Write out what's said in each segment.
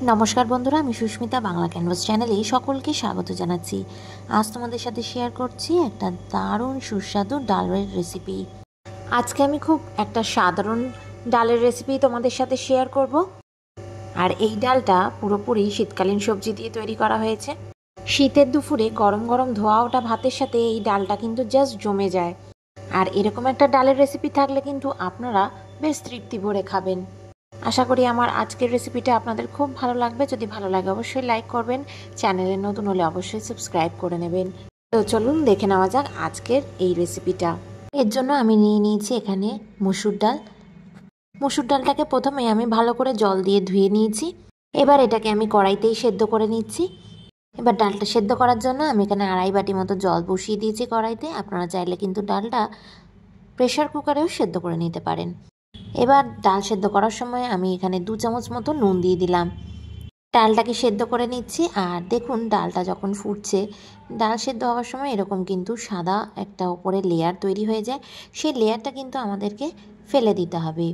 নমস্কার বন্ধুরা, আমি সুস্মিতা বাংলা ক্যানভাস চ্যানেলে সকলকে স্বাগত জানাচ্ছি। আজ তোমাদের সাথে শেয়ার করছি একটা দারুণ সুস্বাদু ডালের রেসিপি। আজকে আমি খুব একটা সাধারণ ডালের রেসিপি তোমাদের সাথে শেয়ার করব। আর এই ডালটা পুরোপুরি শীতকালীন সবজি দিয়ে তৈরি করা হয়েছে। শীতের দুপুরে গরম গরম ধোয়া ওঠা ভাতের সাথে এই ডালটা কিন্তু জাস্ট জমে যায়। আর এরকম একটা ডালের রেসিপি থাকলে কিন্তু আপনারা বেশ তৃপ্তি ভরে খাবেন। আশা করি আমার আজকের রেসিপিটা আপনাদের খুব ভালো লাগবে। যদি ভালো লাগে অবশ্যই লাইক করবেন, চ্যানেলে নতুন হলে অবশ্যই সাবস্ক্রাইব করে নেবেন। তো চলুন দেখে নেওয়া যাক আজকের এই রেসিপিটা। এর জন্য আমি নিয়ে নিয়েছি এখানে মসুর ডাল। মসুর ডালটাকে প্রথমে আমি ভালো করে জল দিয়ে ধুয়ে নিয়েছি। এবার এটাকে আমি কড়াইতেই সেদ্ধ করে নিচ্ছি। এবার ডালটা সেদ্ধ করার জন্য আমি এখানে 2.5 বাটি মতো জল বসিয়ে দিয়েছি কড়াইতে। আপনারা চাইলে কিন্তু ডালটা প্রেশার কুকারেও সেদ্ধ করে নিতে পারেন। এবার ডাল সেদ্ধ করার সময় আমি এখানে 2 চামচ মতো নুন দিয়ে দিলাম। ডালটাকে সেদ্ধ করে নিচ্ছি। আর দেখুন ডালটা যখন ফুটছে, ডাল সেদ্ধ হওয়ার সময় এরকম কিন্তু সাদা একটা উপরে লেয়ার তৈরি হয়ে যায়। সেই লেয়ারটা কিন্তু আমাদেরকে ফেলে দিতে হবে।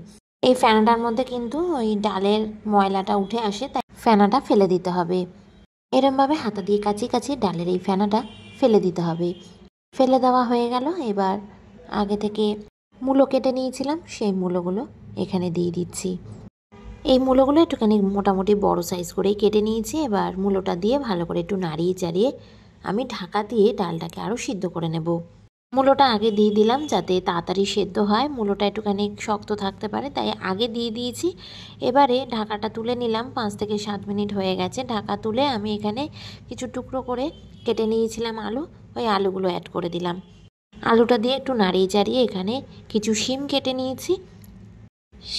এই ফেনাটার মধ্যে কিন্তু ওই ডালের ময়লাটা উঠে আসে, তাই ফেনাটা ফেলে দিতে হবে। এরমভাবে হাতা দিয়ে কাচিয়ে কাচিয়ে ডালের এই ফেনাটা ফেলে দিতে হবে। ফেলে দেওয়া হয়ে গেল। এবার আগে থেকে মূলো কেটে নিয়েছিলাম, সেই মূলোগুলো এখানে দিয়ে দিচ্ছি। এই মূলোগুলো একটুখানি মোটামুটি বড় সাইজ করেই কেটে নিয়েছি। এবার মূলোটা দিয়ে ভালো করে একটু নাড়িয়ে চাড়িয়ে আমি ঢাকা দিয়ে ডালটাকে আরও সিদ্ধ করে নেব। মূলোটা আগে দিয়ে দিলাম যাতে তাড়াতাড়ি সেদ্ধ হয়। মূলোটা একটুখানি শক্ত থাকতে পারে, তাই আগে দিয়ে দিয়েছি। এবারে ঢাকাটা তুলে নিলাম। 5 থেকে 7 মিনিট হয়ে গেছে। ঢাকা তুলে আমি এখানে কিছু টুকরো করে কেটে নিয়েছিলাম আলু, ওই আলুগুলো অ্যাড করে দিলাম। আলুটা দিয়ে একটু নাড়িয়ে চাড়িয়ে এখানে কিছু শিম কেটে নিয়েছি।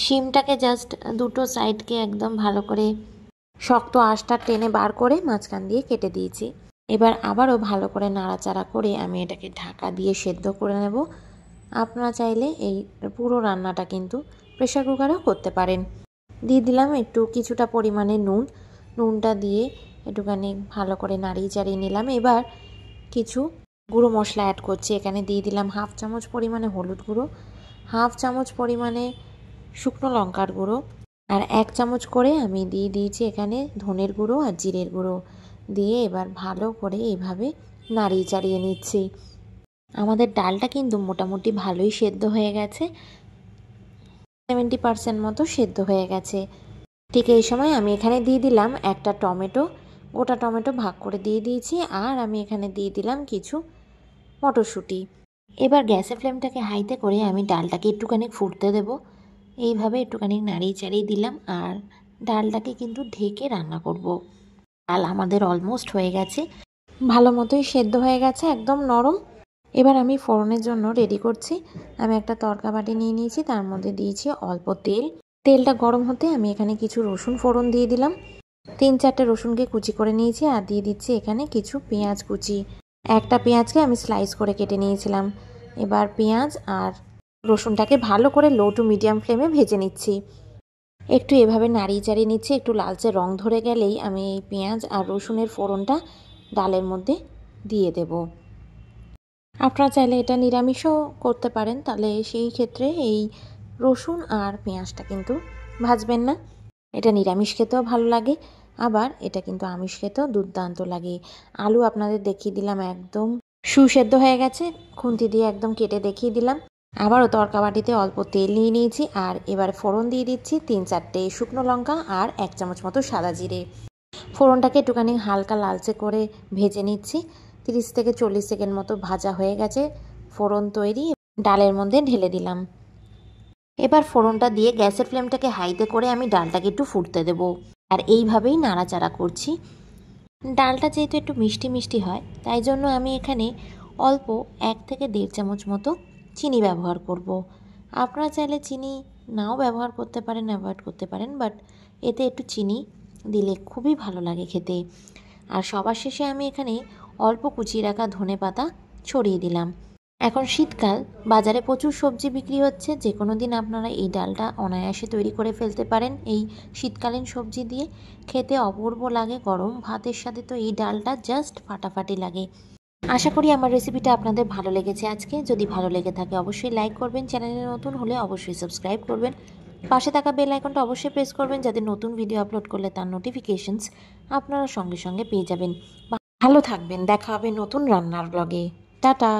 শিমটাকে জাস্ট দুটো সাইডকে একদম ভালো করে শক্ত আঁশটা টেনে বার করে মাঝখান দিয়ে কেটে দিয়েছি। এবার আবারও ভালো করে নাড়াচাড়া করে আমি এটাকে ঢাকা দিয়ে সেদ্ধ করে নেব। আপনারা চাইলে এই পুরো রান্নাটা কিন্তু প্রেশার কুকারেও করতে পারেন। দিয়ে দিলাম একটু কিছুটা পরিমাণে নুন। নুনটা দিয়ে একটুখানি ভালো করে নাড়িয়ে চাড়িয়ে নিলাম। এবার কিছু গুঁড়ো মশলা অ্যাড করছি। এখানে দিয়ে দিলাম 1/2 চামচ পরিমাণে হলুদ গুঁড়ো, 1/2 চামচ পরিমাণে শুকনো লঙ্কার গুঁড়ো, আর 1 চামচ করে আমি দিয়ে দিয়েছি এখানে ধনের গুঁড়ো আর জিরের গুঁড়ো। দিয়ে এবার ভালো করে এইভাবে নাড়িয়ে চাড়িয়ে নিচ্ছি। আমাদের ডালটা কিন্তু মোটামুটি ভালোই সেদ্ধ হয়ে গেছে, 70% মতো সেদ্ধ হয়ে গেছে। ঠিক এই সময় আমি এখানে দিয়ে দিলাম একটা টমেটো, গোটা টমেটো ভাগ করে দিয়ে দিয়েছি। আর আমি এখানে দিয়ে দিলাম কিছু মটরশুঁটি। এবার গ্যাসের ফ্লেমটাকে হাইতে করে আমি ডালটাকে একটুখানি ফুটতে দেব। এইভাবে একটুখানি নাড়িয়ে চাড়িয়ে দিলাম। আর ডালটাকে কিন্তু ঢেকে রান্না করব। ডাল আমাদের অলমোস্ট হয়ে গেছে, ভালো মতোই সেদ্ধ হয়ে গেছে, একদম নরম। এবার আমি ফোড়নের জন্য রেডি করছি। আমি একটা তড়কা বাটি নিয়ে নিয়েছি, তার মধ্যে দিয়েছি অল্প তেল। তেলটা গরম হতে আমি এখানে কিছু রসুন ফোড়ন দিয়ে দিলাম। 3-4টে রসুনকে কুচি করে নিয়েছি। আর দিয়ে দিচ্ছি এখানে কিছু পেঁয়াজ কুচি। একটা পেঁয়াজকে আমি স্লাইস করে কেটে নিয়েছিলাম। এবার পেঁয়াজ আর রসুনটাকে ভালো করে লো টু মিডিয়াম ফ্লেমে ভেজে নিচ্ছি। একটু এভাবে নাড়িয়ে চাড়িয়ে নিচ্ছি। একটু লালচে রং ধরে গেলেই আমি এই পেঁয়াজ আর রসুনের ফোড়নটা ডালের মধ্যে দিয়ে দেব। আপনারা চাইলে এটা নিরামিষও করতে পারেন, তাহলে সেই ক্ষেত্রে এই রসুন আর পেঁয়াজটা কিন্তু ভাজবেন না। এটা নিরামিষ খেতেও ভালো লাগে, আবার এটা কিন্তু আমিষ খেতেও দুর্দান্ত লাগে। আলু আপনাদের দেখিয়ে দিলাম একদম সুসেদ্ধ হয়ে গেছে, খুন্তি দিয়ে একদম কেটে দেখিয়ে দিলাম। আবারও তড়কা বাটিতে অল্প তেল নিয়ে নিয়েছি। আর এবার ফোড়ন দিয়ে দিচ্ছি 3-4টে শুকনো লঙ্কা আর 1 চামচ মতো সাদা জিরে। ফোড়নটাকে একটুখানি হালকা লালচে করে ভেজে নিচ্ছি। 30 থেকে 40 সেকেন্ড মতো ভাজা হয়ে গেছে। ফোড়ন তৈরি, ডালের মধ্যে ঢেলে দিলাম। এবার ফোড়নটা দিয়ে গ্যাসের ফ্লেমটাকে হাইতে করে আমি ডালটাকে একটু ফুটতে দেব। আর এইভাবেই নাড়াচাড়া করছি। ডালটা যেহেতু একটু মিষ্টি মিষ্টি হয়, তাই জন্য আমি এখানে অল্প 1 থেকে 1.5 চামচ মতো চিনি ব্যবহার করব। আপনারা চাইলে চিনি নাও ব্যবহার করতে পারেন, অ্যাভয়েড করতে পারেন, বাট এতে একটু চিনি দিলে খুবই ভালো লাগে খেতে। আর সবার শেষে আমি এখানে অল্প কুচিয়ে রাখা ধনেপাতা ছড়িয়ে দিলাম। এখন শীতকাল, বাজারে প্রচুর সবজি বিক্রি হচ্ছে। যে কোনো দিন আপনারা এই ডালটা অনায়াসে তৈরি করে ফেলতে পারেন। এই শীতকালীন সবজি দিয়ে খেতে অপূর্ব লাগে। গরম ভাতের সাথে তো এই ডালটা জাস্ট ফাটাফাটি লাগে। আশা করি আমার রেসিপিটা আপনাদের ভালো লেগেছে আজকে। যদি ভালো লেগে থাকে অবশ্যই লাইক করবেন, চ্যানেলে নতুন হলে অবশ্যই সাবস্ক্রাইব করবেন। পাশে থাকা বেল আইকনটা অবশ্যই প্রেস করবেন যাতে নতুন ভিডিও আপলোড করলে তার নোটিফিকেশনস আপনারা সঙ্গে সঙ্গে পেয়ে যাবেন। ভালো থাকবেন, দেখা হবে নতুন রান্নার ব্লগে। টাটা।